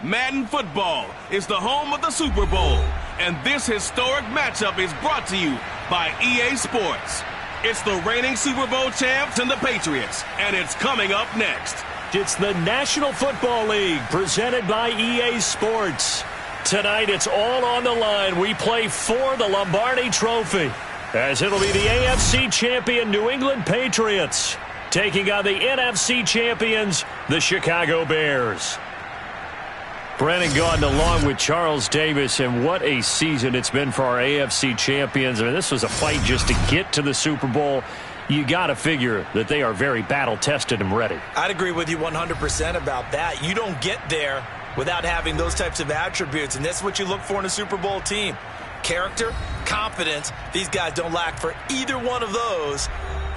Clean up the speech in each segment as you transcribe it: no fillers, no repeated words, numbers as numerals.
Madden Football is the home of the Super Bowl, and this historic matchup is brought to you by EA Sports. It's the reigning Super Bowl champs and the Patriots, and it's coming up next. It's the National Football League presented by EA Sports. Tonight it's all on the line. We play for the Lombardi Trophy, as it'll be the AFC champion New England Patriots taking on the NFC champions, the Chicago Bears. Brandon Gaudin along with Charles Davis, and what a season it's been for our AFC champions. I mean, this was a fight just to get to the Super Bowl. You got to figure that they are very battle-tested and ready. I'd agree with you 100% about that. You don't get there without having those types of attributes, and that's what you look for in a Super Bowl team. Character, confidence. These guys don't lack for either one of those.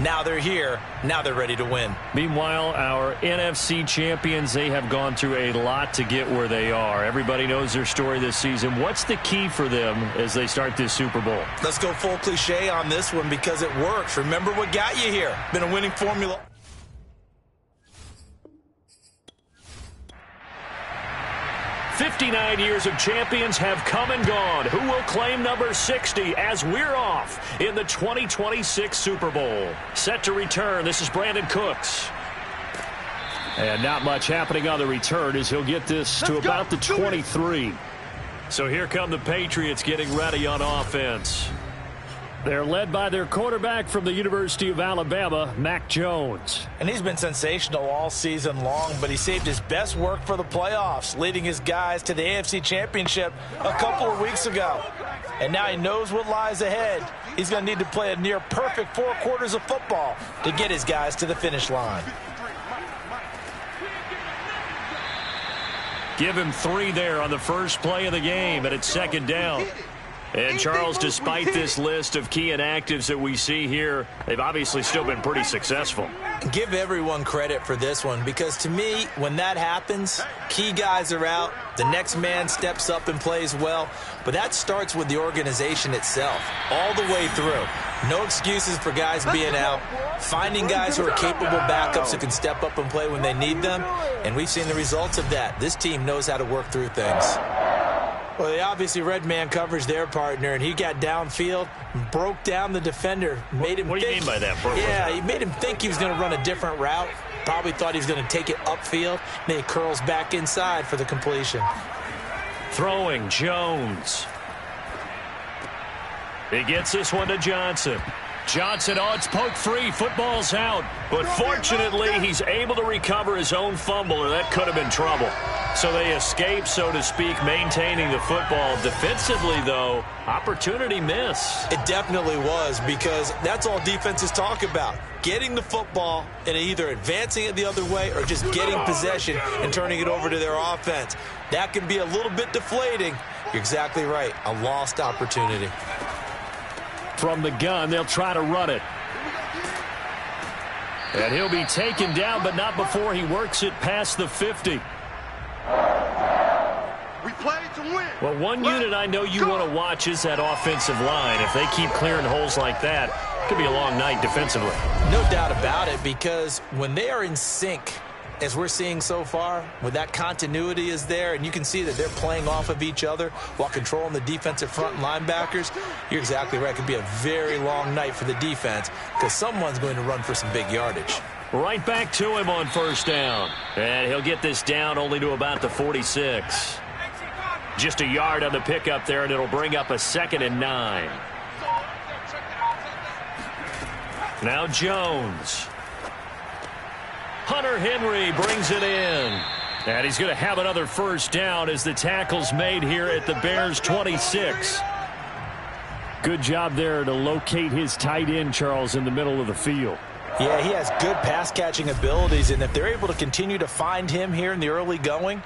Now they're here. Now they're ready to win. Meanwhile, our NFC champions, they have gone through a lot to get where they are. Everybody knows their story this season. What's the key for them as they start this Super Bowl? Let's go full cliche on this one because it works. Remember what got you here. Been a winning formula. "59 years of champions have come and gone. Who will claim number 60 as we're off in the 2026 Super Bowl?" Set to return, this is Brandon Cooks. And not much happening on the return as he'll get this to about the 23. So here come the Patriots getting ready on offense. They're led by their quarterback from the University of Alabama, Mac Jones. And he's been sensational all season long, but he saved his best work for the playoffs, leading his guys to the AFC Championship a couple of weeks ago. And now he knows what lies ahead. He's going to need to play a near-perfect 4 quarters of football to get his guys to the finish line. Give him 3 there on the first play of the game, and it's second down. And, Charles, despite this list of key inactives that we see here, they've obviously still been pretty successful. Give everyone credit for this one because, to me, when that happens, key guys are out, the next man steps up and plays well, but that starts with the organization itself, all the way through. No excuses for guys being out, finding guys who are capable backups who can step up and play when they need them, and we've seen the results of that. This team knows how to work through things. Well, they obviously read man coverage their partner, and he got downfield, broke down the defender, made him What do you mean by that? Yeah, he made him think he was going to run a different route. Probably thought he was going to take it upfield. Then he curls back inside for the completion. Throwing, Jones. He gets this one to Johnson. Johnson, oh, it's poke free. Football's out. But fortunately, he's able to recover his own fumble, or that could have been trouble. So they escape, so to speak, maintaining the football. Defensively, though, opportunity miss. It definitely was, because that's all defenses talk about. Getting the football and either advancing it the other way or just getting possession and turning it over to their offense. That can be a little bit deflating. You're exactly right. A lost opportunity. From the gun, they'll try to run it. And he'll be taken down, but not before he works it past the 50. We play to win. Well, one unit I know you want to watch is that offensive line. If they keep clearing holes like that, it could be a long night defensively. No doubt about it, because when they are in sync, as we're seeing so far, when that continuity is there, and you can see that they're playing off of each other while controlling the defensive front linebackers, you're exactly right. It could be a very long night for the defense because someone's going to run for some big yardage. Right back to him on first down. And he'll get this down only to about the 46. Just a yard on the pickup there, and it'll bring up a 2nd and 9. Now Jones. Hunter Henry brings it in. And he's going to have another first down as the tackle's made here at the Bears 26. Good job there to locate his tight end, Charles, in the middle of the field. Yeah, he has good pass-catching abilities, and if they're able to continue to find him here in the early going,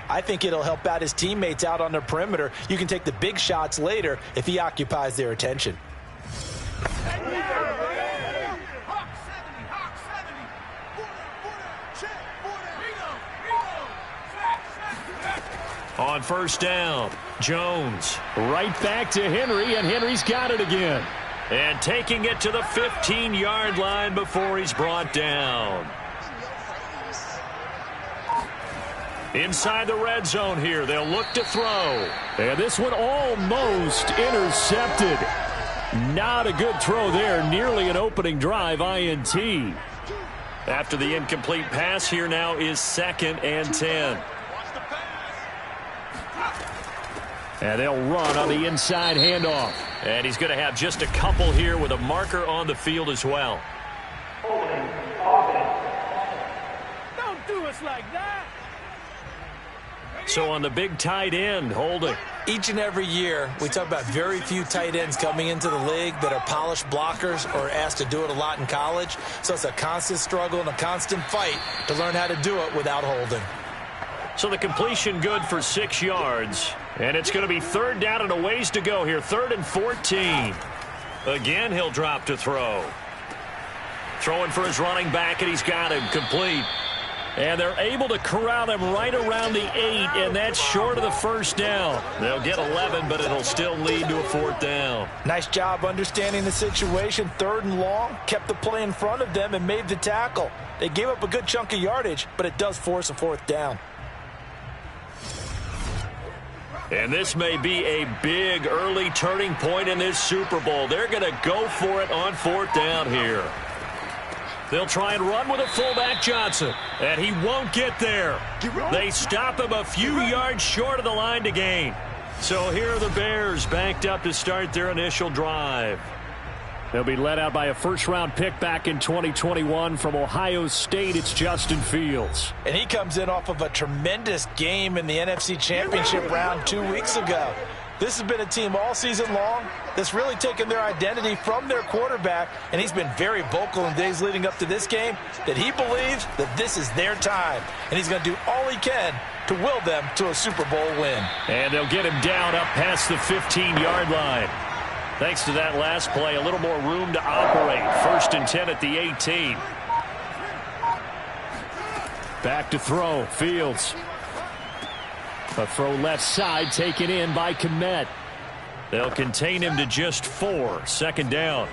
I think it'll help out his teammates out on the perimeter. You can take the big shots later if he occupies their attention. On first down, Jones right back to Henry, and Henry's got it again. And taking it to the 15-yard line before he's brought down. Inside the red zone here, they'll look to throw. And this one almost intercepted. Not a good throw there, nearly an opening drive INT. After the incomplete pass, here now is 2nd and 10. And they'll run on the inside handoff. And he's going to have just a couple here with a marker on the field as well. Don't do us like that. So on the big tight end, holding. Each and every year, we talk about very few tight ends coming into the league that are polished blockers or asked to do it a lot in college. So it's a constant struggle and a constant fight to learn how to do it without holding. So the completion good for 6 yards. And it's going to be 3rd down and a ways to go here. 3rd and 14. Again, he'll drop to throw. Throwing for his running back, and he's got him complete. And they're able to corral him right around the 8, and that's short of the 1st down. They'll get 11, but it'll still lead to a 4th down. Nice job understanding the situation. 3rd and long, kept the play in front of them and made the tackle. They gave up a good chunk of yardage, but it does force a 4th down. And this may be a big early turning point in this Super Bowl. They're going to go for it on 4th down here. They'll try and run with a fullback, Johnson, and he won't get there. They stop him a few yards short of the line to gain. So here are the Bears banked up to start their initial drive. They'll be led out by a first-round pick back in 2021 from Ohio State. It's Justin Fields. And he comes in off of a tremendous game in the NFC Championship round 2 weeks ago. This has been a team all season long that's really taken their identity from their quarterback, and he's been very vocal in days leading up to this game that he believes that this is their time, and he's going to do all he can to will them to a Super Bowl win. And they'll get him down up past the 15-yard line. Thanks to that last play, a little more room to operate. 1st and 10 at the 18. Back to throw, Fields. A throw left side taken in by Kmet. They'll contain him to just 4. 2nd down.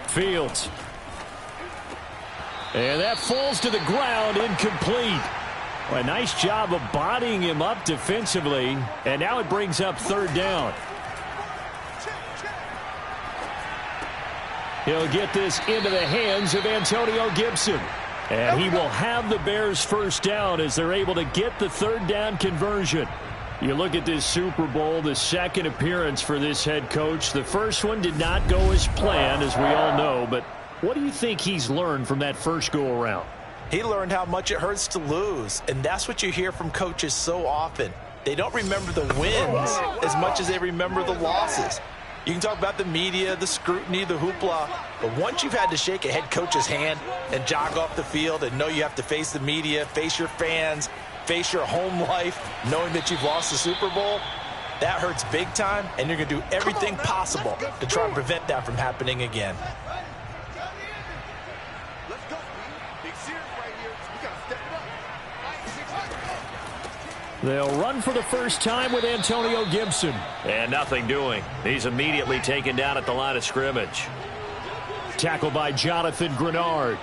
Fields. And that falls to the ground, incomplete. Well, a nice job of bodying him up defensively. And now it brings up 3rd down. He'll get this into the hands of Antonio Gibson. And he will have the Bears 1st down as they're able to get the 3rd down conversion. You look at this Super Bowl, the 2nd appearance for this head coach. The first one did not go as planned, as we all know. But what do you think he's learned from that first go-around? He learned how much it hurts to lose, and that's what you hear from coaches so often. They don't remember the wins as much as they remember the losses. You can talk about the media, the scrutiny, the hoopla, but once you've had to shake a head coach's hand and jog off the field and know you have to face the media, face your fans, face your home life, knowing that you've lost the Super Bowl, that hurts big time, and you're going to do everything possible to try and prevent that from happening again. They'll run for the first time with Antonio Gibson. And nothing doing. He's immediately taken down at the line of scrimmage. Tackled by Jonathan Grenard.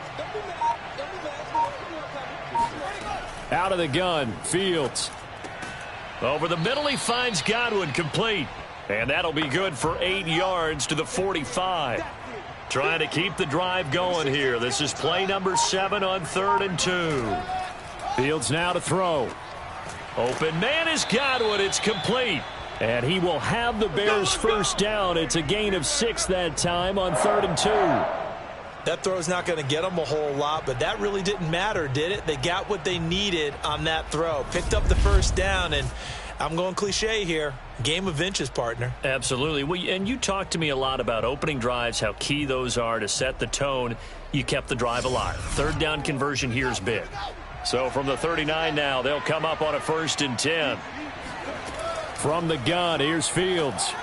Out of the gun, Fields. Over the middle, he finds Godwin, complete. And that'll be good for 8 yards to the 45. Trying to keep the drive going here. This is play number 7 on 3rd and 2. Fields now to throw. Open man is Godwin. It's complete. And he will have the Bears 1st down. It's a gain of 6 that time on 3rd and 2. That throw's not going to get them a whole lot, but that really didn't matter, did it? They got what they needed on that throw. Picked up the 1st down, and I'm going cliche here. Game of inches, partner. Absolutely. Well, and you talked to me a lot about opening drives, how key those are to set the tone. You kept the drive alive. 3rd down conversion here is big. So from the 39 now, they'll come up on a 1st and 10. From the gun, here's Fields.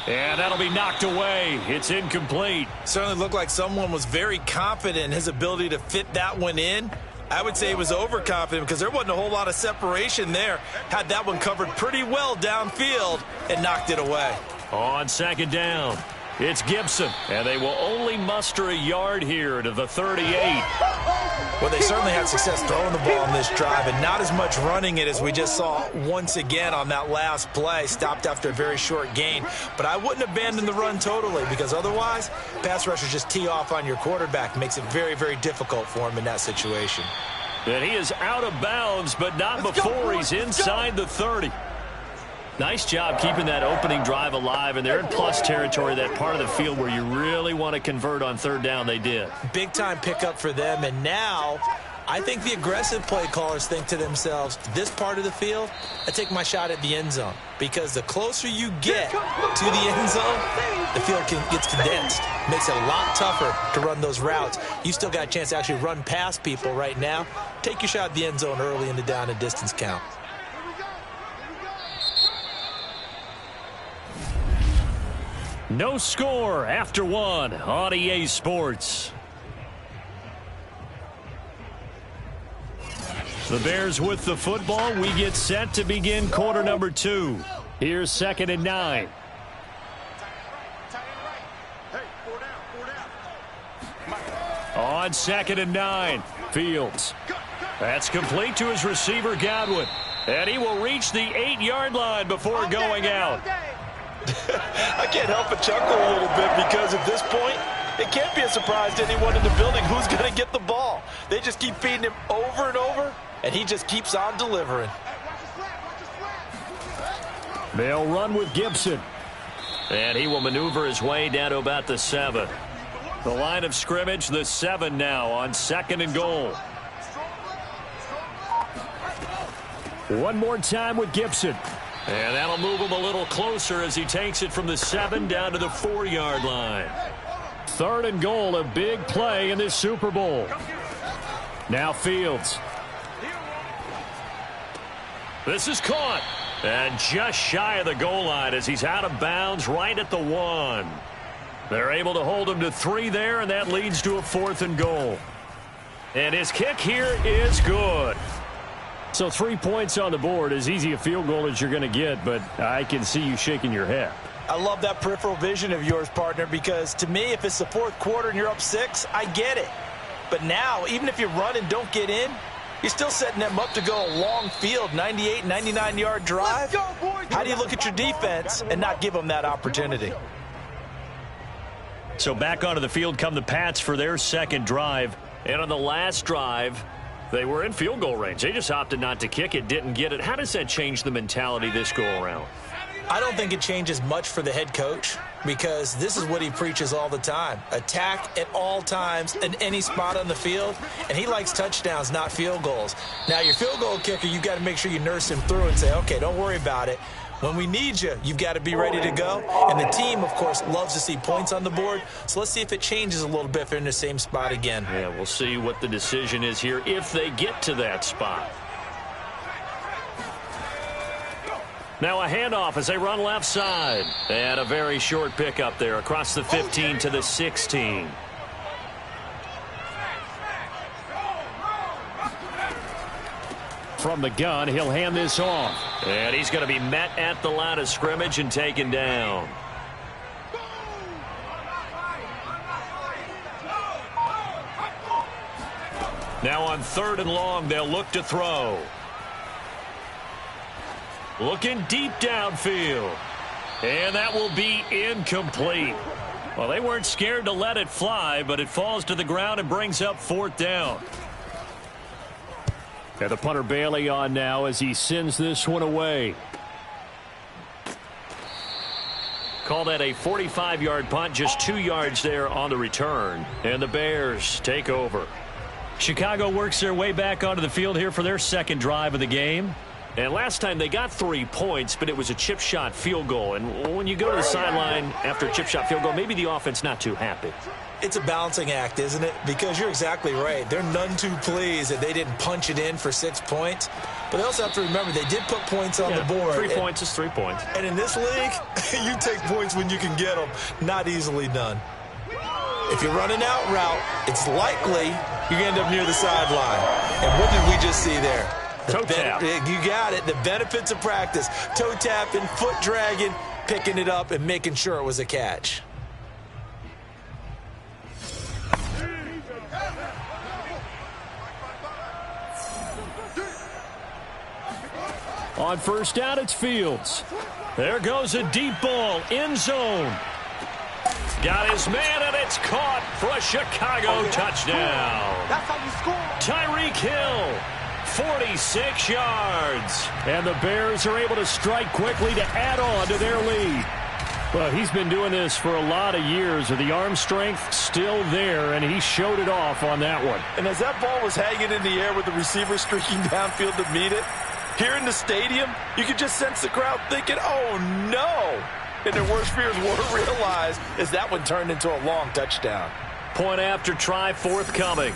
And that'll be knocked away. It's incomplete. Certainly looked like someone was very confident in his ability to fit that one in. I would say he was overconfident because there wasn't a whole lot of separation there. Had that one covered pretty well downfield and knocked it away. On 2nd down. It's Gibson, and they will only muster a yard here to the 38. Well, they certainly had success throwing the ball on this drive and not as much running it as we just saw once again on that last play. Stopped after a very short gain. But I wouldn't abandon the run totally because otherwise, pass rushers just tee off on your quarterback. Makes it very, very difficult for him in that situation. And he is out of bounds, but not before he's inside the 30. Nice job keeping that opening drive alive, and they're in plus territory, that part of the field where you really want to convert on third down. They did. Big-time pickup for them, and now I think the aggressive play callers think to themselves, this part of the field, I take my shot at the end zone, because the closer you get to the end zone, the field gets condensed. Makes it a lot tougher to run those routes. You still got a chance to actually run past people right now. Take your shot at the end zone early in the down and distance count. No score after one on EA Sports. The Bears with the football. We get set to begin quarter number 2. Here's 2nd and 9. On 2nd and 9, Fields. That's complete to his receiver, Godwin. And he will reach the 8-yard line before going out. I can't help but chuckle a little bit because at this point, it can't be a surprise to anyone in the building who's going to get the ball. They just keep feeding him over and over, and he just keeps on delivering. They'll run with Gibson. And he will maneuver his way down to about the 7. The line of scrimmage, the 7 now on 2nd and goal. One more time with Gibson. And that'll move him a little closer as he takes it from the 7 down to the 4-yard line. 3rd and goal, a big play in this Super Bowl. Now Fields. This is caught. And just shy of the goal line as he's out of bounds right at the 1. They're able to hold him to 3 there, and that leads to a 4th and goal. And his kick here is good. So 3 points on the board, as easy a field goal as you're going to get, but I can see you shaking your head. I love that peripheral vision of yours, partner, because to me, if it's the 4th quarter and you're up 6, I get it. But now, even if you run and don't get in, you're still setting them up to go a long field, 98, 99-yard drive. How do you look at your defense and not give them that opportunity? So back onto the field come the Pats for their 2nd drive. And on the last drive, they were in field goal range. They just opted not to kick it, didn't get it. How does that change the mentality this go-around? I don't think it changes much for the head coach because this is what he preaches all the time. Attack at all times in any spot on the field, and he likes touchdowns, not field goals. Now, your field goal kicker, you've got to make sure you nurse him through and say, okay, don't worry about it. When we need you, you've got to be ready to go. And the team, of course, loves to see points on the board. So let's see if it changes a little bit if they're in the same spot again. Yeah, we'll see what the decision is here if they get to that spot. Now a handoff as they run left side. And a very short pickup there across the 15 to the 16. From the gun, he'll hand this off. And he's going to be met at the line of scrimmage and taken down. Now on 3rd and long, they'll look to throw. Looking deep downfield. And that will be incomplete. Well, they weren't scared to let it fly, but it falls to the ground and brings up 4th down. And the punter Bailey on now as he sends this one away. Call that a 45-yard punt, just 2 yards there on the return. And the Bears take over. Chicago works their way back onto the field here for their 2nd drive of the game. And last time they got 3 points, but it was a chip shot field goal. And when you go to the sideline after a chip shot field goal, maybe the offense not too happy. It's a balancing act, isn't it? Because you're exactly right. They're none too pleased that they didn't punch it in for 6 points. But they also have to remember they did put points on the board. 3 points is 3 points. And in this league, you take points when you can get them. Not easily done. If you're running out route, it's likely you're going to end up near the sideline. And what did we just see there? Toe tap. You got it. The benefits of practice. Toe tapping, foot dragging, picking it up, and making sure it was a catch. On first down, it's Fields. There goes a deep ball, end zone. Got his man, and it's caught for a Chicago touchdown. That's how you score. Tyreek Hill, 46 yards. And the Bears are able to strike quickly to add on to their lead. Well, he's been doing this for a lot of years with the arm strength still there, and he showed it off on that one. And as that ball was hanging in the air with the receiver streaking downfield to meet it, here in the stadium, you could just sense the crowd thinking, oh, no. And their worst fears were realized as that one turned into a long touchdown. Point after try forthcoming.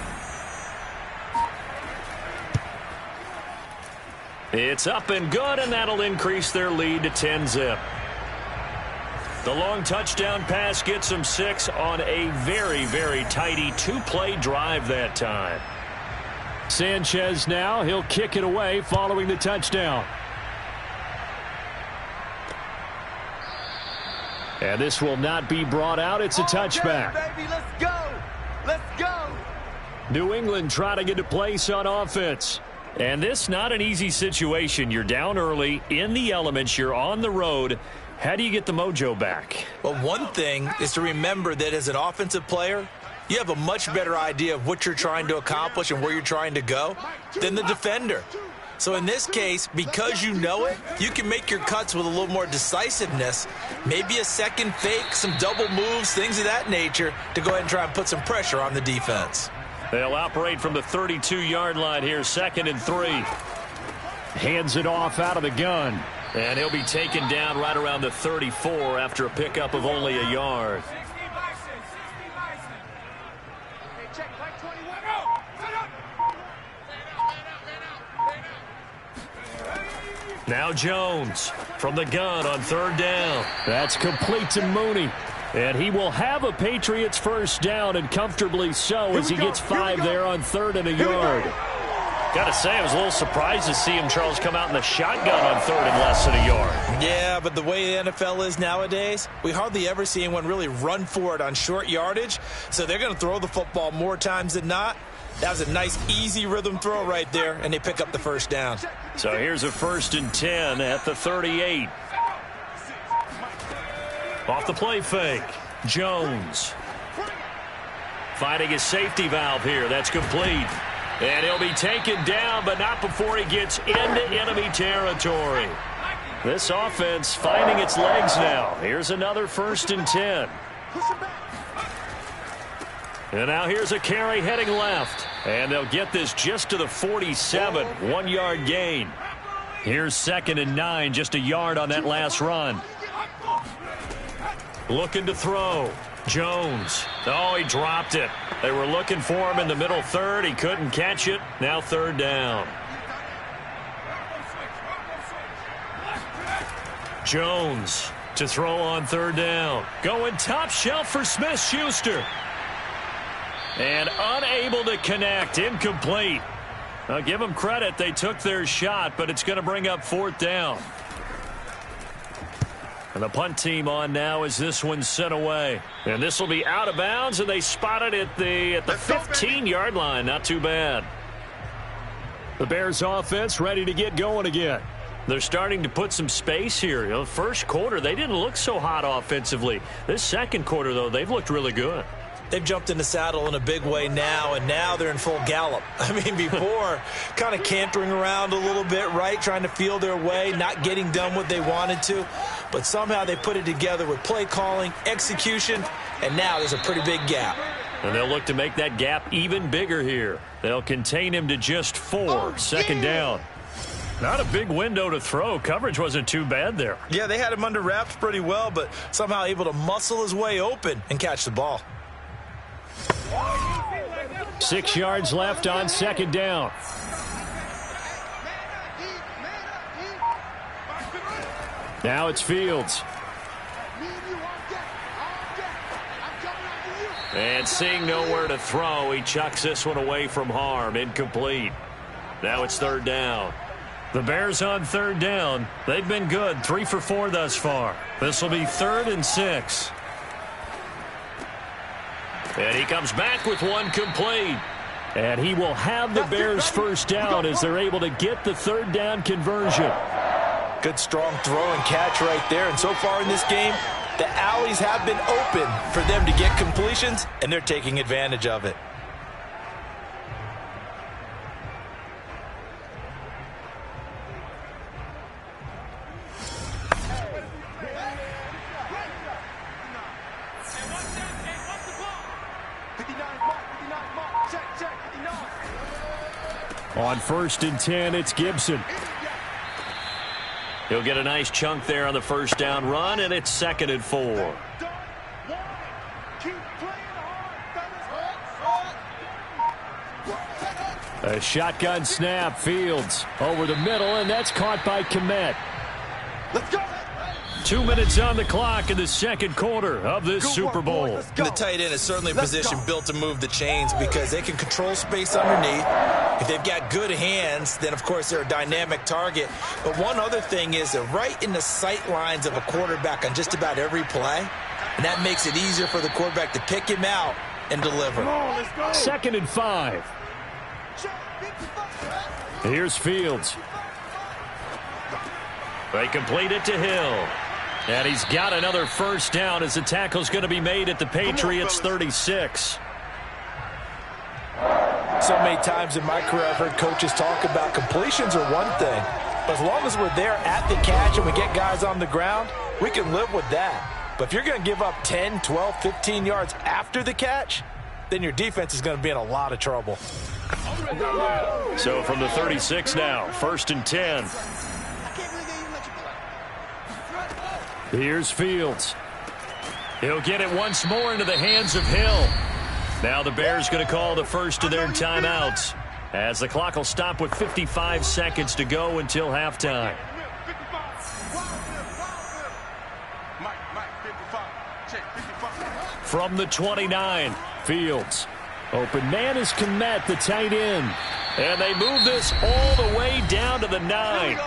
It's up and good, and that'll increase their lead to 10-zip. The long touchdown pass gets them 6 on a very, very tidy 2-play drive that time. Sanchez now, he'll kick it away following the touchdown. And this will not be brought out. It's a touchback. Baby, let's go. Let's go. New England trying to get a place on offense. And this not an easy situation. You're down early, in the elements, you're on the road. How do you get the mojo back? Well, one thing is to remember that as an offensive player, you have a much better idea of what you're trying to accomplish and where you're trying to go than the defender. So in this case, because you know it, you can make your cuts with a little more decisiveness, maybe a second fake, some double moves, things of that nature, to go ahead and try and put some pressure on the defense. They'll operate from the 32-yard line here, 2nd and 3. Hands it off out of the gun. And he'll be taken down right around the 34 after a pickup of only a yard. Now Jones from the gun on 3rd down. That's complete to Mooney. And he will have a Patriots first down, and comfortably so, as he gets 5 there on 3rd and a yard. Got to say, I was a little surprised to see him, Charles, come out in the shotgun on 3rd and less than a yard. Yeah, but the way the NFL is nowadays, we hardly ever see anyone really run for it on short yardage. So they're going to throw the football more times than not. That was a nice, easy rhythm throw right there, and they pick up the first down. So here's a 1st and 10 at the 38. Off the play fake, Jones. Finding his safety valve here. That's complete. And he'll be taken down, but not before he gets into enemy territory. This offense finding its legs now. Here's another 1st and 10. And now here's a carry heading left. And they'll get this just to the 47, 1-yard gain. Here's 2nd and 9, just a yard on that last run. Looking to throw. Jones. Oh, he dropped it. They were looking for him in the middle 3rd. He couldn't catch it. Now 3rd down. Jones to throw on 3rd down. Going top shelf for Smith-Schuster. And unable to connect. Incomplete. I'll give them credit. They took their shot, but it's going to bring up 4th down. And the punt team on now as this one's sent away. And this will be out of bounds, and they spot it at the 15-yard line. Not too bad. The Bears offense ready to get going again. They're starting to put some space here. You know, first quarter, they didn't look so hot offensively. This second quarter, though, they've looked really good. They've jumped in the saddle in a big way now, and now they're in full gallop. I mean, before, kind of cantering around a little bit, right, trying to feel their way, not getting done what they wanted to. But somehow they put it together with play calling, execution, and now there's a pretty big gap. And they'll look to make that gap even bigger here. They'll contain him to just 4, 2nd down. Not a big window to throw. Coverage wasn't too bad there. Yeah, they had him under wraps pretty well, but somehow able to muscle his way open and catch the ball. 6 yards left on 2nd down. Now it's Fields. And seeing nowhere to throw, he chucks this one away from harm. Incomplete. Now it's 3rd down. The Bears on 3rd down. They've been good. 3 for 4 thus far. This will be 3rd and 6. And he comes back with one complete. And he will have the Bears first down as they're able to get the 3rd down conversion. Good, strong throw and catch right there. And so far in this game, the alleys have been open for them to get completions, and they're taking advantage of it. On 1st and 10, it's Gibson. He'll get a nice chunk there on the first down run, and it's 2nd and 4. A shotgun snap, Fields over the middle, and that's caught by Kmet. Let's go. 2 minutes on the clock in the second quarter of this Super Bowl. And the tight end is certainly a position built to move the chains because they can control space underneath. If they've got good hands, then, of course, they're a dynamic target. But one other thing is they're right in the sight lines of a quarterback on just about every play, and that makes it easier for the quarterback to pick him out and deliver. 2nd and 5. Here's Fields. They complete it to Hill. And he's got another first down as the tackle's going to be made at the Patriots 36. So many times in my career I've heard coaches talk about completions are one thing, but as long as we're there at the catch and we get guys on the ground, we can live with that. But if you're going to give up 10, 12, 15 yards after the catch, then your defense is going to be in a lot of trouble. So from the 36 now, 1st and 10. Here's Fields. He'll get it once more into the hands of Hill. Now the Bears going to call the first of their timeouts as the clock will stop with 55 seconds to go until halftime. From the 29, Fields. Open man is Kmet, the tight end. And they move this all the way down to the 9.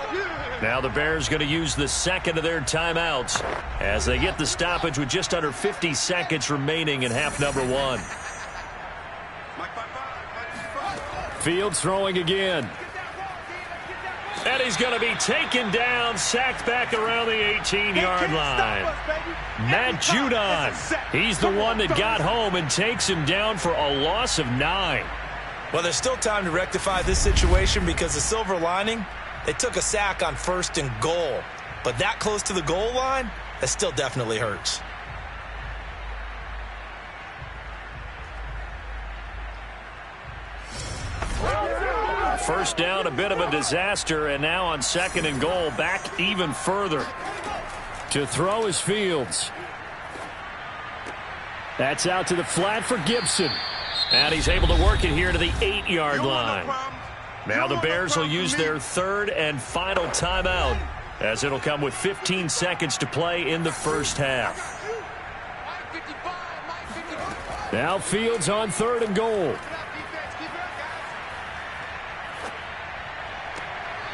Now the Bears going to use the second of their timeouts as they get the stoppage with just under 50 seconds remaining in half number 1. Fields throwing again. And he's going to be taken down, sacked back around the 18-yard line. Matt Judon, he's the one that got home and takes him down for a loss of 9. Well, there's still time to rectify this situation because the silver lining, they took a sack on 1st and goal. But that close to the goal line, that still definitely hurts. First down, a bit of a disaster, and now on 2nd and goal, back even further. To throw is Fields. That's out to the flat for Gibson. And he's able to work it here to the 8-yard line. Now the Bears will use their 3rd and final timeout as it'll come with 15 seconds to play in the first half. Now Fields on 3rd and goal.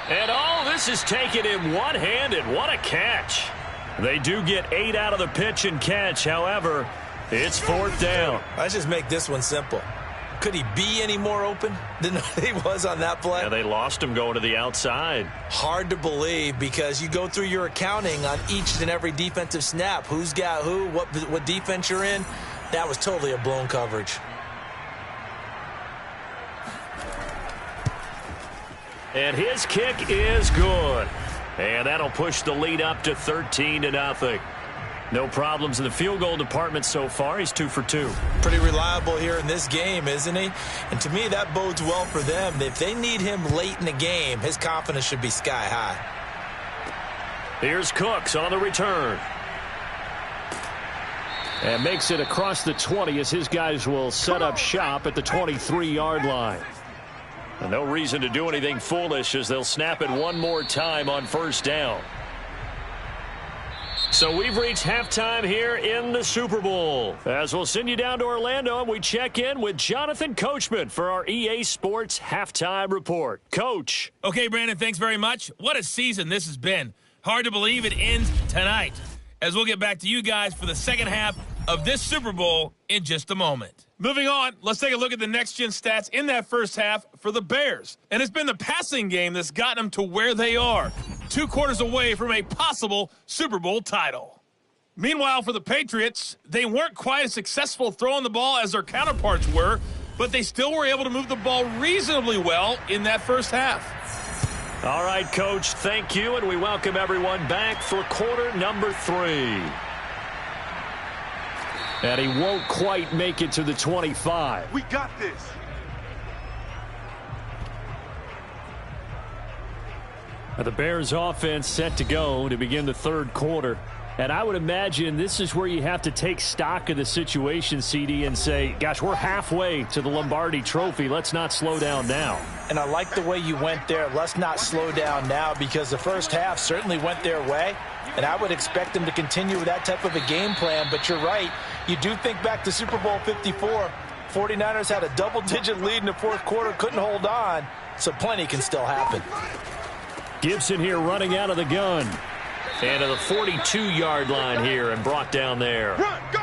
And all this is taken in one-handed. What a catch. They do get 8 out of the pitch and catch. However, it's 4th down. Let's just make this one simple. Could he be any more open than he was on that play? Yeah, they lost him going to the outside. Hard to believe because you go through your accounting on each and every defensive snap. Who's got who, what defense you're in. That was totally a blown coverage. And his kick is good. And that'll push the lead up to 13-0. No problems in the field goal department so far. He's 2 for 2. Pretty reliable here in this game, isn't he? And to me, that bodes well for them. If they need him late in the game, his confidence should be sky high. Here's Cooks on the return. And makes it across the 20 as his guys will set up shop at the 23-yard line. And no reason to do anything foolish as they'll snap it one more time on 1st down. So we've reached halftime here in the Super Bowl. As we'll send you down to Orlando and we check in with Jonathan Coachman for our EA Sports Halftime Report. Coach. Okay, Brandon, thanks very much. What a season this has been. Hard to believe it ends tonight. As we'll get back to you guys for the second half of this Super Bowl in just a moment. Moving on, let's take a look at the next-gen stats in that first half for the Bears. And it's been the passing game that's gotten them to where they are. 2 quarters away from a possible Super Bowl title. Meanwhile, for the Patriots, they weren't quite as successful throwing the ball as their counterparts were, but they still were able to move the ball reasonably well in that first half. All right, Coach, thank you, and we welcome everyone back for quarter number 3. And he won't quite make it to the 25. We got this. The Bears offense set to go to begin the third quarter. And I would imagine this is where you have to take stock of the situation, CD, and say, gosh, we're halfway to the Lombardi Trophy. Let's not slow down now. And I like the way you went there. Let's not slow down now, because the first half certainly went their way. And I would expect them to continue with that type of a game plan. But you're right. You do think back to Super Bowl 54. 49ers had a double-digit lead in the fourth quarter, couldn't hold on. So plenty can still happen. Gibson here running out of the gun. And to the 42-yard line here and brought down there. Run, go!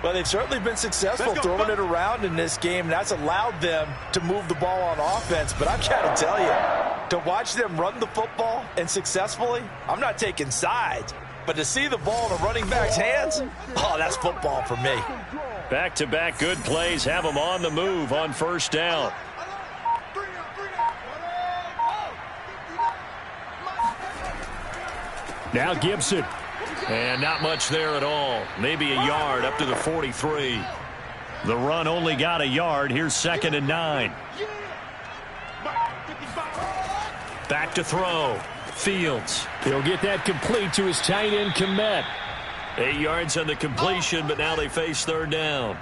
Well, they've certainly been successful throwing it around in this game, and that's allowed them to move the ball on offense. But I've got to tell you, to watch them run the football and successfully, I'm not taking sides. But to see the ball in a running back's hands, oh, that's football for me. Back-to-back good plays have them on the move on first down. Now Gibson. And not much there at all. Maybe a yard up to the 43. The run only got a yard. Here's 2nd and 9. Back to throw. Fields. He'll get that complete to his tight end, Kmet. 8 yards on the completion, but now they face third down.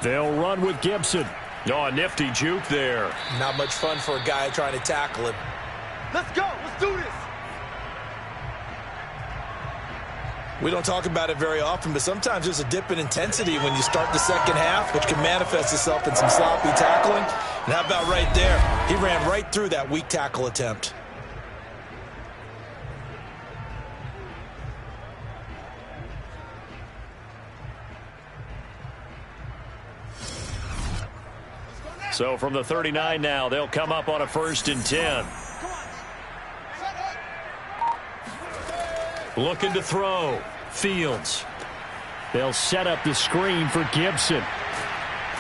They'll run with Gibson. Oh, a nifty juke there. Not much fun for a guy trying to tackle him. Let's go. Let's do this. We don't talk about it very often, but sometimes there's a dip in intensity when you start the second half, which can manifest itself in some sloppy tackling. And how about right there? He ran right through that weak tackle attempt. So from the 39 now, they'll come up on a 1st and 10. Looking to throw. Fields. They'll set up the screen for Gibson.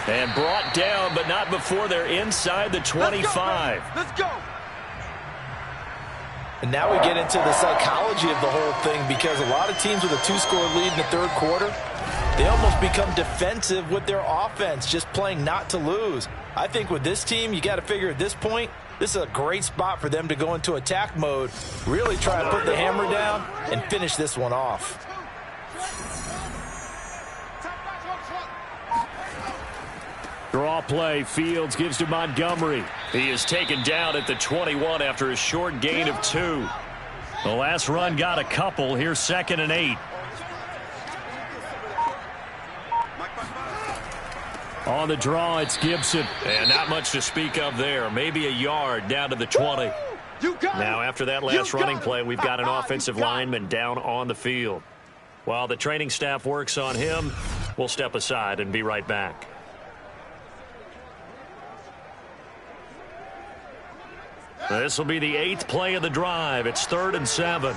And brought down, but not before they're inside the 25. Let's go. And now we get into the psychology of the whole thing, because a lot of teams with a 2-score lead in the third quarter, they almost become defensive with their offense, just playing not to lose. I think with this team, you got to figure at this point, this is a great spot for them to go into attack mode, really try to put the hammer down and finish this one off. Draw play. Fields gives to Montgomery. He is taken down at the 21 after a short gain of 2. The last run got a couple. Here's 2nd and 8. On the draw, it's Gibson. And not much to speak of there. Maybe a yard down to the 20. Now, after that last running play, we've got an offensive lineman down on the field. While the training staff works on him, we'll step aside and be right back. This will be the 8th play of the drive. It's 3rd and 7.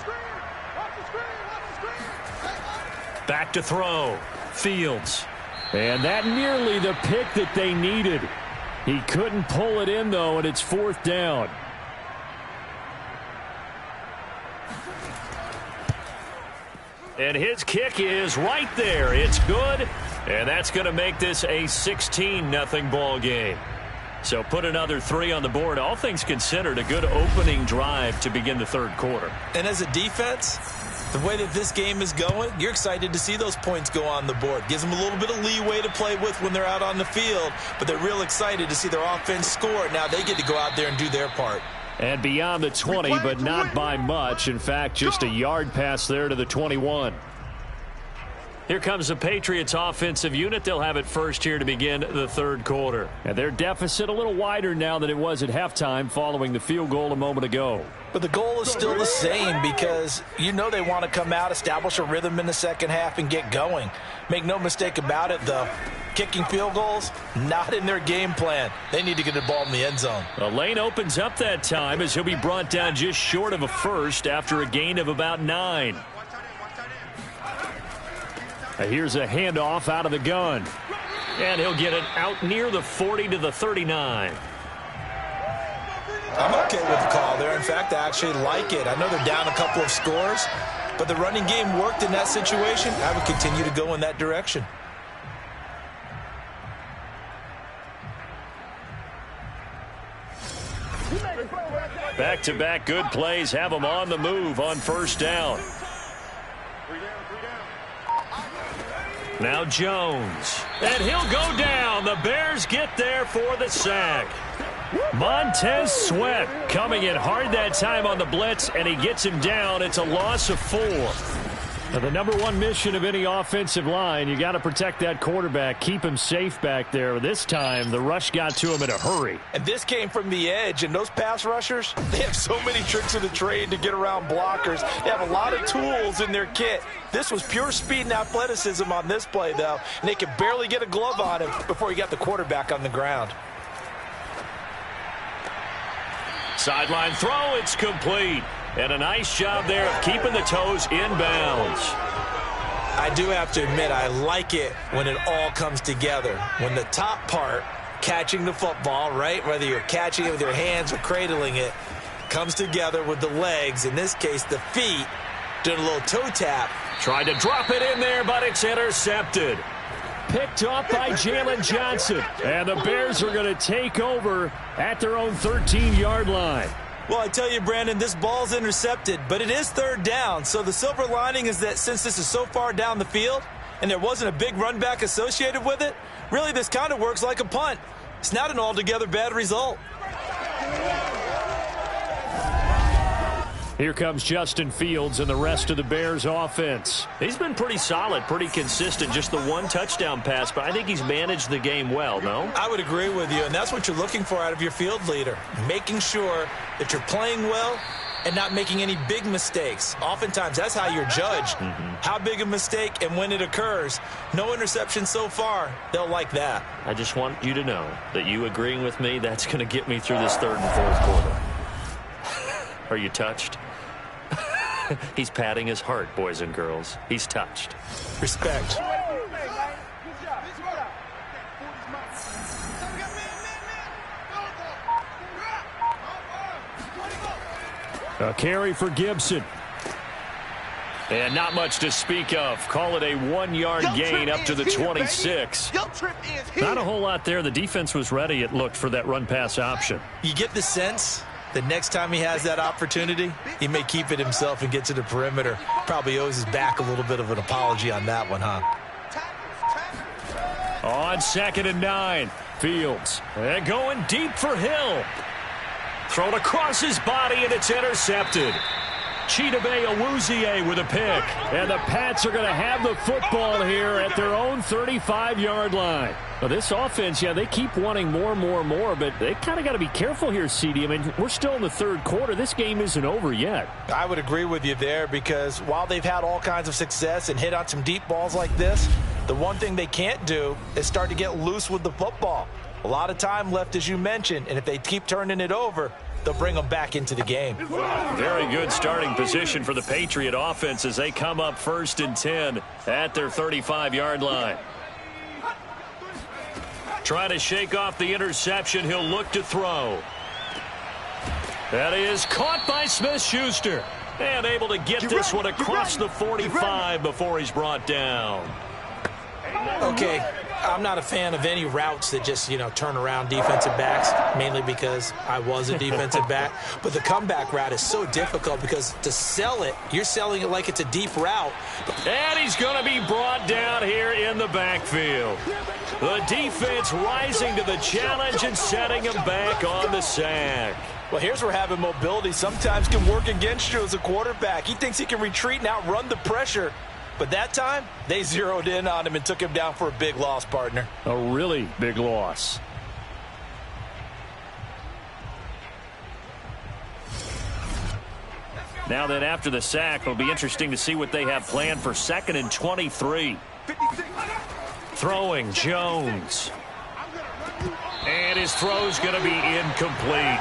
Back to throw. Fields. And that nearly the pick that they needed. He couldn't pull it in, though, and it's 4th down. And his kick is right there. It's good, and that's going to make this a 16-0 ball game. So put another 3 on the board. All things considered, a good opening drive to begin the third quarter. And as a defense, the way that this game is going, you're excited to see those points go on the board. Gives them a little bit of leeway to play with when they're out on the field, but they're real excited to see their offense score. Now they get to go out there and do their part. And beyond the 20, but not by much. In fact, just a yard pass there to the 21. Here comes the Patriots offensive unit. They'll have it first here to begin the third quarter. And their deficit a little wider now than it was at halftime following the field goal a moment ago. But the goal is still the same because you know they want to come out, establish a rhythm in the second half, and get going. Make no mistake about it, though. Kicking field goals, not in their game plan. They need to get the ball in the end zone. The lane opens up that time as he'll be brought down just short of a first after a gain of about 9. Here's a handoff out of the gun. And he'll get it out near the 40 to the 39. I'm okay with the call there. In fact, I actually like it. I know they're down a couple of scores, but the running game worked in that situation. I would continue to go in that direction. Back-to-back good plays have them on the move on first down. Now Jones. And he'll go down. The Bears get there for the sack. Montez Sweat coming in hard that time on the blitz, and he gets him down. It's a loss of 4. Now, the number one mission of any offensive line, you got to protect that quarterback, keep him safe back there. This time, the rush got to him in a hurry. And this came from the edge, and those pass rushers, they have so many tricks of the trade to get around blockers. They have a lot of tools in their kit. This was pure speed and athleticism on this play, though, and they could barely get a glove on him before he got the quarterback on the ground. Sideline throw, it's complete. And a nice job there of keeping the toes in bounds. I do have to admit, I like it when it all comes together. When the top part, catching the football, right, whether you're catching it with your hands or cradling it, comes together with the legs, in this case the feet, doing a little toe tap. Tried to drop it in there, but it's intercepted. Picked off by Jalen Johnson. And the Bears are going to take over at their own 13-yard line. Well, I tell you, Brandon, this ball's intercepted, but it is third down. So the silver lining is that since this is so far down the field and there wasn't a big run back associated with it, really this kind of works like a punt. It's not an altogether bad result. Here comes Justin Fields and the rest of the Bears offense. He's been pretty solid, pretty consistent, just the one touchdown pass, but I think he's managed the game well, no? I would agree with you, and that's what you're looking for out of your field leader, making sure that you're playing well and not making any big mistakes. Oftentimes, that's how you're judged. How big a mistake and when it occurs. No interception so far. They'll like that. I just want you to know that you agreeing with me, that's going to get me through this third and fourth quarter. Are you touched? He's patting his heart, boys and girls. He's touched. Respect. A carry for Gibson. And not much to speak of. Call it a 1-yard gain up to the 26. Not a whole lot there. The defense was ready, it looked, for that run-pass option. You get the sense the next time he has that opportunity, he may keep it himself and get to the perimeter. Probably owes his back a little bit of an apology on that one, huh? On 2nd and 9, Fields. And going deep for Hill. Thrown across his body, and it's intercepted. Chidobe Awuzie with a pick. And the Pats are going to have the football here at their own 35-yard line. Well, this offense, yeah, they keep wanting more, but they kind of got to be careful here, CD. I mean, we're still in the third quarter. This game isn't over yet. I would agree with you there because while they've had all kinds of success and hit on some deep balls like this, the one thing they can't do is start to get loose with the football. A lot of time left, as you mentioned, and if they keep turning it over, they'll bring them back into the game. Very good starting position for the Patriot offense as they come up 1st and 10 at their 35-yard line. Trying to shake off the interception. He'll look to throw. That is caught by Smith-Schuster. And able to get this one across the 45 before he's brought down. Okay, I'm not a fan of any routes that just, turn around defensive backs, mainly because I was a defensive back. But the comeback route is so difficult because to sell it, you're selling it like it's a deep route. And he's going to be brought down here in the backfield. The defense rising to the challenge and setting him back on the sack. Well, here's where having mobility sometimes can work against you as a quarterback. He thinks he can retreat and outrun the pressure. But that time, they zeroed in on him and took him down for a big loss, partner. A really big loss. Now then, after the sack, it'll be interesting to see what they have planned for 2nd and 23. Throwing, Jones. And his throw's going to be incomplete.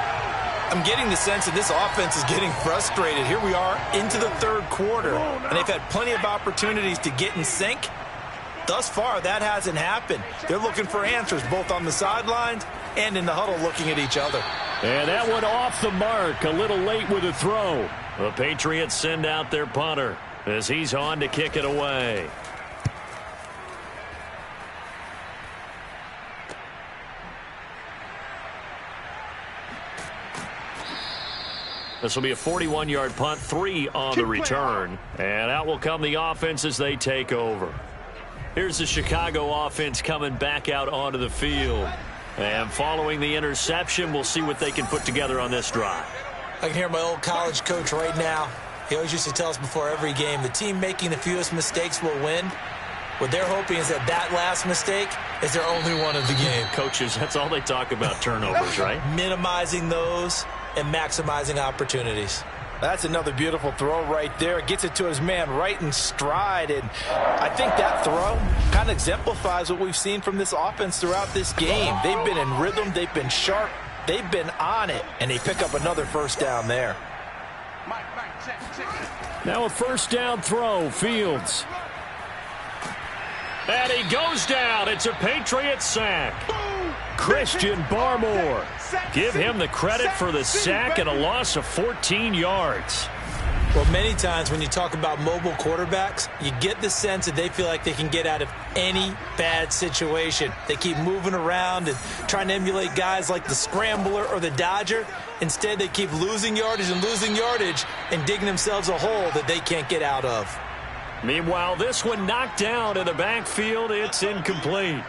I'm getting the sense that this offense is getting frustrated. Here we are into the 3rd quarter, and they've had plenty of opportunities to get in sync. Thus far, that hasn't happened. They're looking for answers both on the sidelines and in the huddle looking at each other. And that one off the mark, a little late with a throw. The Patriots send out their punter as he's on to kick it away. This will be a 41-yard punt, 3 on the return. And out will come the offense as they take over. Here's the Chicago offense coming back out onto the field. And following the interception, we'll see what they can put together on this drive. I can hear my old college coach right now. He always used to tell us before every game, the team making the fewest mistakes will win. What they're hoping is that last mistake is their only one of the game. Coaches, that's all they talk about, turnovers, right? Minimizing those and maximizing opportunities. That's another beautiful throw right there. Gets it to his man right in stride. And I think that throw kind of exemplifies what we've seen from this offense throughout this game. They've been in rhythm. They've been sharp. They've been on it. And they pick up another first down there. Now a first down throw, Fields. And he goes down. It's a Patriots sack. Christian Barmore. Give him the credit for the sack and a loss of 14 yards. Well, many times when you talk about mobile quarterbacks, you get the sense that they feel like they can get out of any bad situation. They keep moving around and trying to emulate guys like the Scrambler or the Dodger. Instead, they keep losing yardage and digging themselves a hole that they can't get out of. Meanwhile, this one knocked down in the backfield. It's incomplete.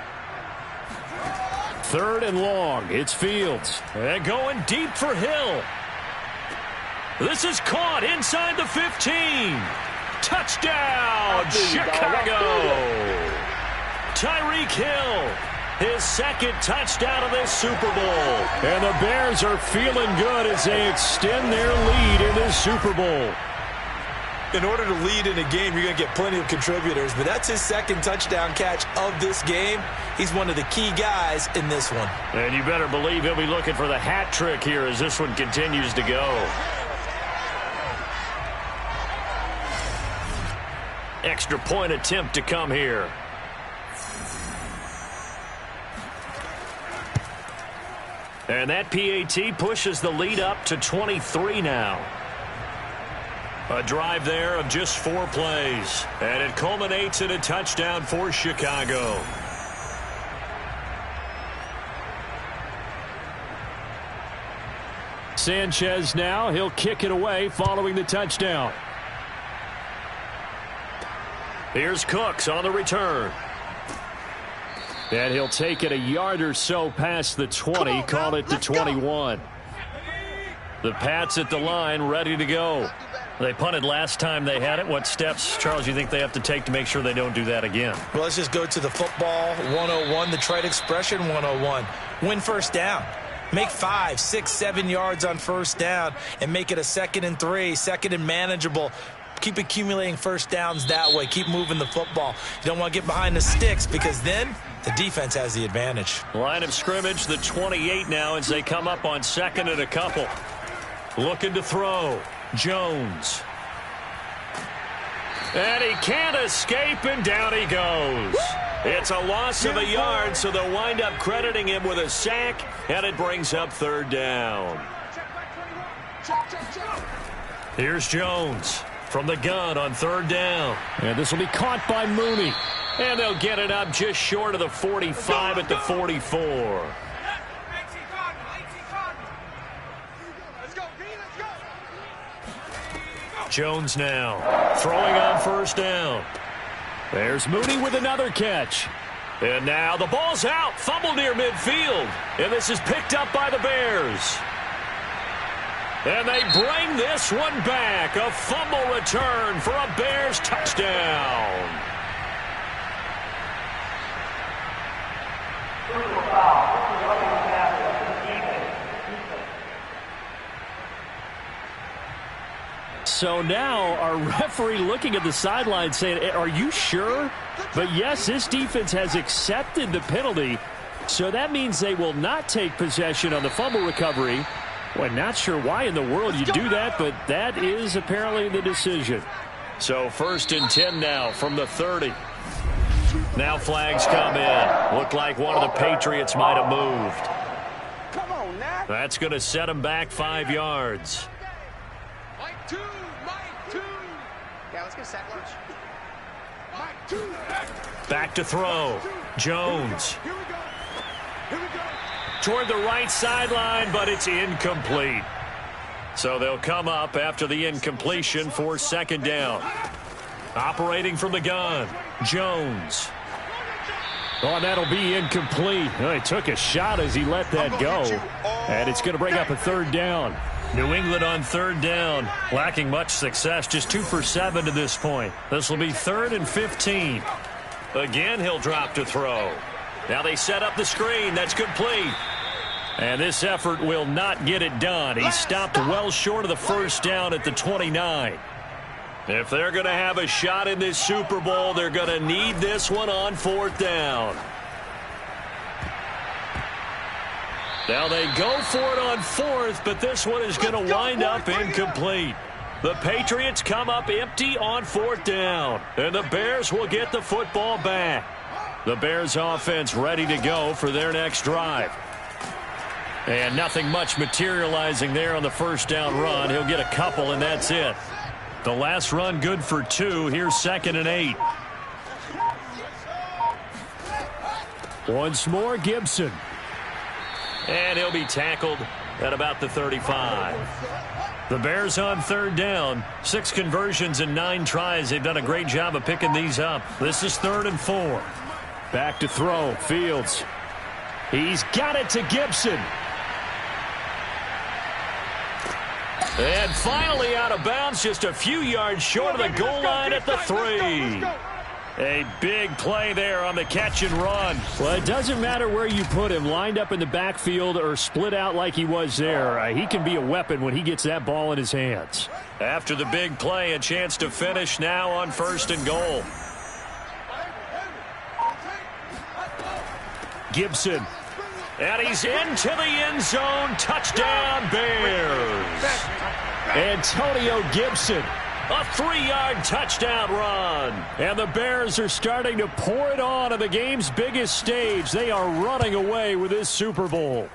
3rd and long. It's Fields. And going deep for Hill. This is caught inside the 15. Touchdown, Chicago. Tyreek Hill, his 2nd touchdown of this Super Bowl. And the Bears are feeling good as they extend their lead in this Super Bowl. In order to lead in a game, you're going to get plenty of contributors, but that's his 2nd touchdown catch of this game. He's one of the key guys in this one. And you better believe he'll be looking for the hat trick here as this one continues to go. Extra point attempt to come here. And that PAT pushes the lead up to 23 now. A drive there of just 4 plays. And it culminates in a touchdown for Chicago. Sanchez now. He'll kick it away following the touchdown. Here's Cooks on the return. And he'll take it a yard or so past the 20. Call it the 21. The Pats at the line ready to go. They punted last time they had it. What steps, Charles, do you think they have to take to make sure they don't do that again? Well, let's just go to the football 101, the trite expression 101. Win first down. Make 5, 6, 7 yards on first down and make it a 2nd and 3, 2nd and manageable. Keep accumulating first downs that way. Keep moving the football. You don't want to get behind the sticks because then the defense has the advantage. Line of scrimmage, the 28 now as they come up on 2nd and a couple. Looking to throw. Jones. And he can't escape, and down he goes. It's a loss of a yard, so they'll wind up crediting him with a sack, and it brings up 3rd down. Here's Jones from the gun on 3rd down. And this will be caught by Mooney. And they'll get it up just short of the 45 at the 44. Jones now throwing on first down. There's Mooney with another catch. And now the ball's out. Fumble near midfield. And this is picked up by the Bears. And they bring this one back. A fumble return for a Bears touchdown. So now our referee looking at the sideline saying, are you sure? But yes, this defense has accepted the penalty. So that means they will not take possession on the fumble recovery. Well, not sure why in the world you do that, but that is apparently the decision. So 1st and 10 now from the 30. Now flags come in. Looked like one of the Patriots might have moved. Come on, now. That's going to set them back 5 yards. Mike 2. Yeah, let's get sack lunch. Mike 2. Back to throw. Jones. Here we go. Toward the right sideline, but it's incomplete. So they'll come up after the incompletion for 2nd down. Operating from the gun, Jones. Oh, and that'll be incomplete. Oh, he took a shot as he let that go. And it's going to bring up a 3rd down. New England on 3rd down, lacking much success, just 2 for 7 to this point. This will be 3rd and 15. Again, he'll drop to throw. Now they set up the screen. That's complete. And this effort will not get it done. He stopped well short of the 1st down at the 29. If they're going to have a shot in this Super Bowl, they're going to need this one on 4th down. Now they go for it on 4th, but this one is going to wind up incomplete. The Patriots come up empty on 4th down, and the Bears will get the football back. The Bears offense ready to go for their next drive. And nothing much materializing there on the 1st down run. He'll get a couple, and that's it. The last run good for 2. Here's 2nd and 8. Once more, Gibson. And he'll be tackled at about the 35. The Bears on 3rd down. 6 conversions and 9 tries. They've done a great job of picking these up. This is 3rd and 4. Back to throw. Fields. He's got it to Gibson. And finally out of bounds, just a few yards short of the goal line at the 3. A big play there on the catch and run. Well, it doesn't matter where you put him, lined up in the backfield or split out like he was there. He can be a weapon when he gets that ball in his hands. After the big play, a chance to finish now on 1st and goal. Gibson. And he's into the end zone. Touchdown, Bears. Antonio Gibson. A 3-yard touchdown run. And the Bears are starting to pour it on the game's biggest stage. They are running away with this Super Bowl.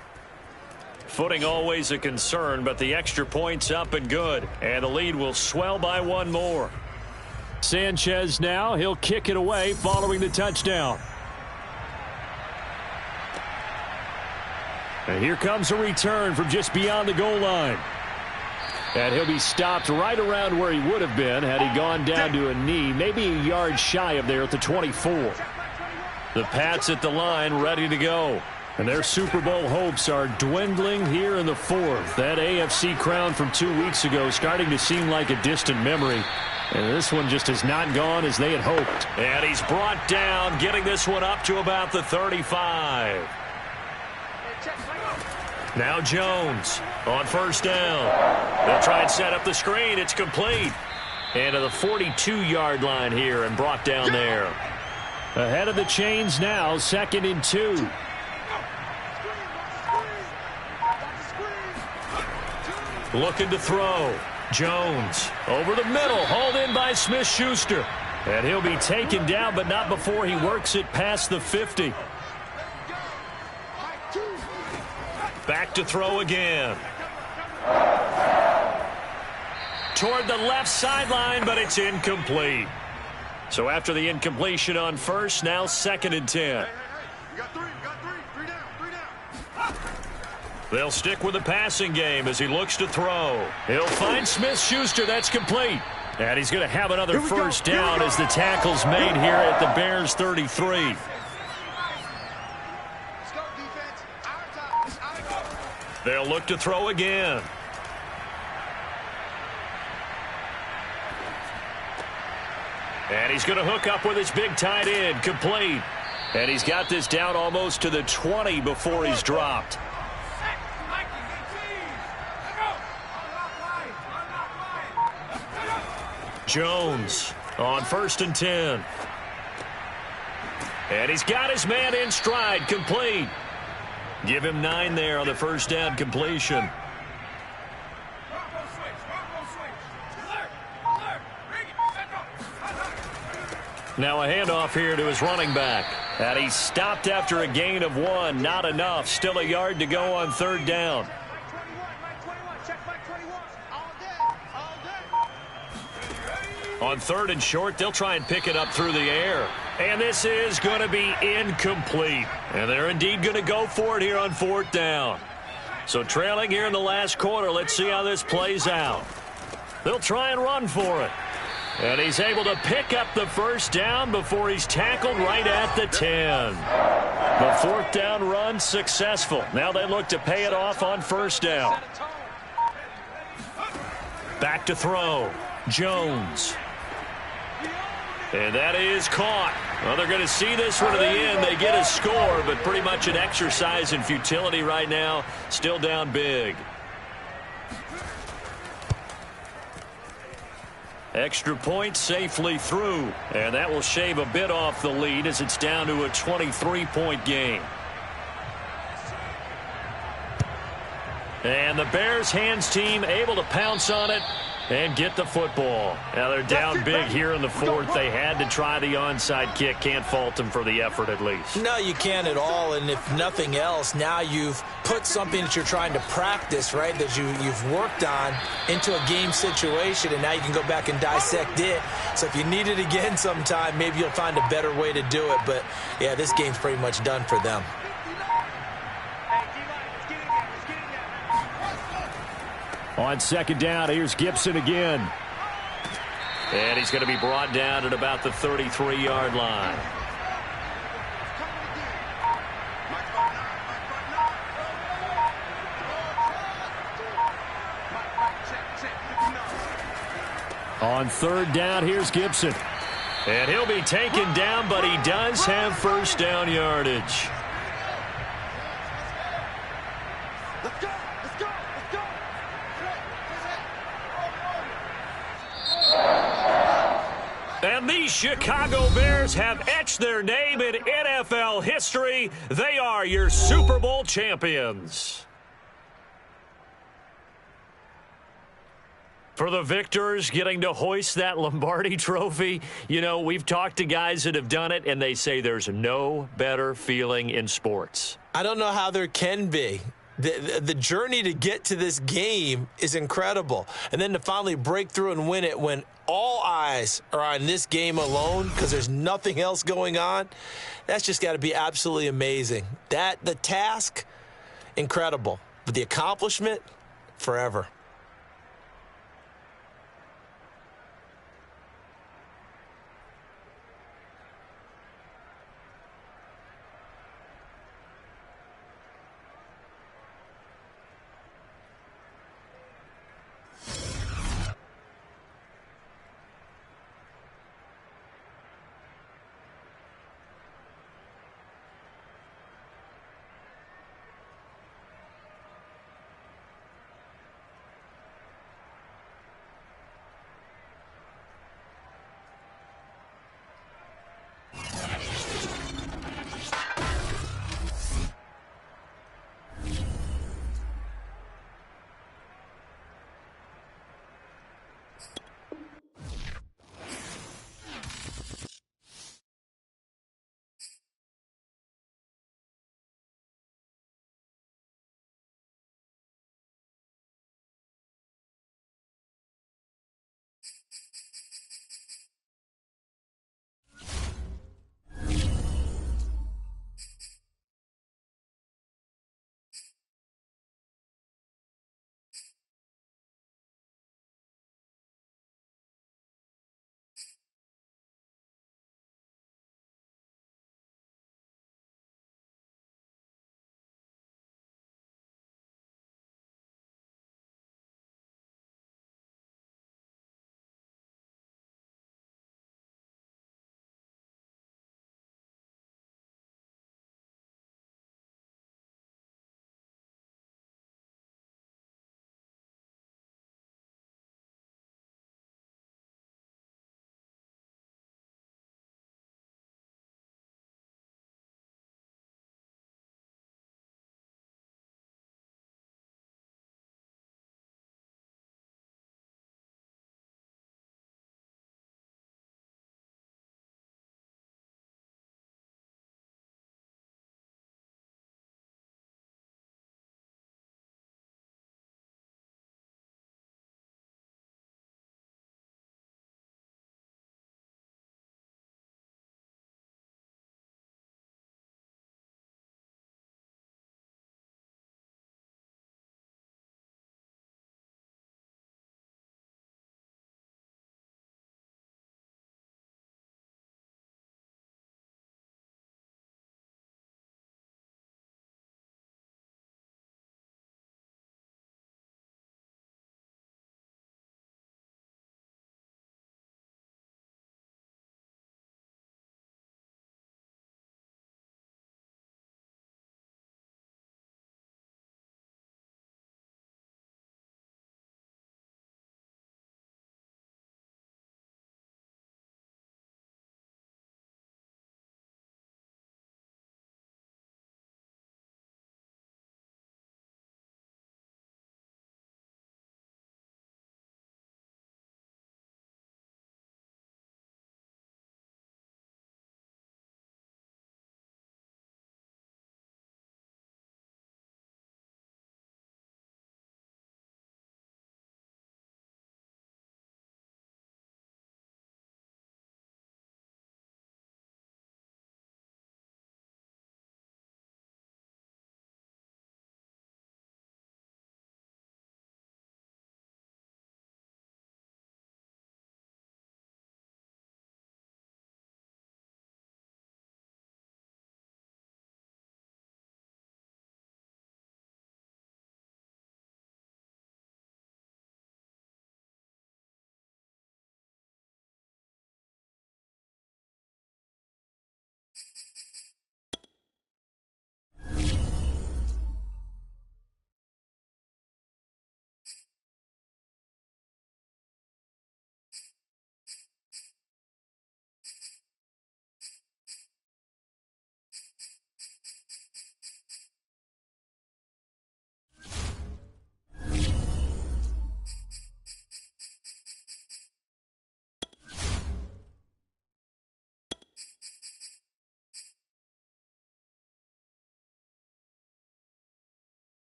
Footing always a concern, but the extra point's up and good. And the lead will swell by 1 more. Sanchez now. He'll kick it away following the touchdown. And here comes a return from just beyond the goal line. And he'll be stopped right around where he would have been had he gone down to a knee, maybe a yard shy of there at the 24. The Pats at the line ready to go. And their Super Bowl hopes are dwindling here in the 4th. That AFC crown from 2 weeks ago starting to seem like a distant memory. And this one just has not gone as they had hoped. And he's brought down, getting this one up to about the 35. Now Jones on 1st down. They'll try and set up the screen. It's complete. And to the 42-yard line here and brought down there. Ahead of the chains now, 2nd and 2. Looking to throw. Jones over the middle, hauled in by Smith-Schuster. And he'll be taken down, but not before he works it past the 50. Back to throw again. Toward the left sideline, but it's incomplete. So after the incompletion on 1st, now 2nd and 10. They'll stick with the passing game as he looks to throw. He'll find Smith-Schuster. That's complete. And he's going to have another 1st down as the tackle's made here at the Bears' 33. They'll look to throw again. And he's going to hook up with his big tight end, complete. And he's got this down almost to the 20 before he's dropped. Jones on 1st and 10. And he's got his man in stride, complete. Give him 9 there on the first down completion. Now a handoff here to his running back. And he's stopped after a gain of 1. Not enough. Still a yard to go on 3rd down. On 3rd and short, they'll try and pick it up through the air. And this is going to be incomplete. And they're indeed going to go for it here on 4th down. So trailing here in the last quarter, let's see how this plays out. They'll try and run for it. And he's able to pick up the first down before he's tackled right at the 10. The 4th down run successful. Now they look to pay it off on 1st down. Back to throw. Jones. And that is caught. Well, they're going to see this one to the end. They get a score, but pretty much an exercise in futility right now. Still down big. Extra point safely through. And that will shave a bit off the lead as it's down to a 23-point game. And the Bears hands team able to pounce on it and get the football. Now they're down big here in the 4th. They had to try the onside kick. Can't fault them for the effort at least. No, you can't at all. And if nothing else, now you've put something that you're trying to practice, right, that you've worked on into a game situation, and now you can go back and dissect it. So if you need it again sometime, maybe you'll find a better way to do it. But, yeah, this game's pretty much done for them. On 2nd down, here's Gibson again. And he's going to be brought down at about the 33-yard line. On 3rd down, here's Gibson. And he'll be taken down, but he does have first down yardage. And these Chicago Bears have etched their name in NFL history. They are your Super Bowl champions. For the victors, getting to hoist that Lombardi trophy, you know, we've talked to guys that have done it, and they say there's no better feeling in sports. I don't know how there can be. The journey to get to this game is incredible. And then to finally break through and win it when all eyes are on this game alone because there's nothing else going on, that's just got to be absolutely amazing. The task, incredible. But the accomplishment, forever.